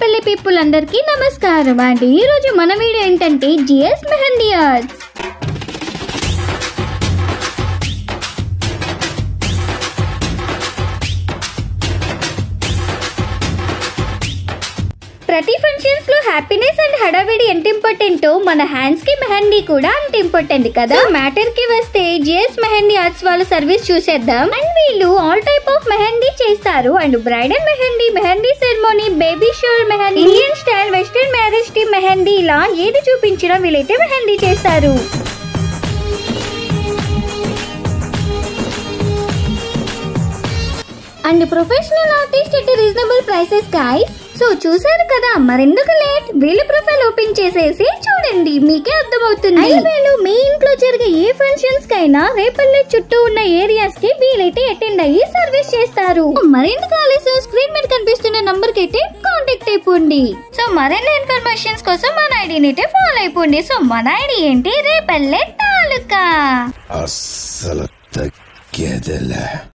Repalle people అందరికీ నమస్కారం అండి. ఈ రోజు మన వీడియో ఏంటంటే జిఎస్ మెహందీ ఆర్ట్స్. ప్రతి ఫంక్షన్స్ లో హ్యాపీనెస్ అండ్ హడావిడి ఎంత ఇంపార్టెంటో మన హ్యాండ్స్ కి మెహందీ కూడా అంత ఇంపార్టెంట్ కదా. మ్యాటర్ కి వస్తే జిఎస్ మెహందీ ఆర్ట్స్ వాళ్ళ సర్వీస్ చూసేద్దాం. అండ్ వీళ్ళు ఆల్ టైప్ ఆఫ్ మెహందీ చేస్తారు. And bridal mehndi, mehndi ceremony, baby shower mehndi, Indian style, western marriage team mehndi, ఇలా ఏది చూపించినా వీళ్ళైతే మెహందీ చేస్తారు. And professional artist at reasonable prices guys. So చూసారు కదా, మరెందుకు లేట్, వీళ్ళ ప్రొఫైల్ ఓపెన్ చేసేసి చూడండి, మీకే అర్థమవుతుంది. వీళ్ళు మీ ఇంట్లో జరిగే ఏ ఫంక్షన్స్ కైనా రేపల్లి చుట్టూ ఉన్న ఏరియాస్ కి వీలైతే అటెండ్ అయ్యి సర్వీస్ చేస్తారు. మరెందుకు ఆలస్యం, స్క్రీన్ మీద కనిపిస్తున్న నంబర్ కి అయితే కాంటాక్ట్ అయిపోండి. సో మరిన్ని ఇన్ఫర్మేషన్స్ కోసం మన ఐడిని అయితే ఫాలో అయిపోండి. సో మన ఐడి ఏంటి, రేపల్లె తాలూకా.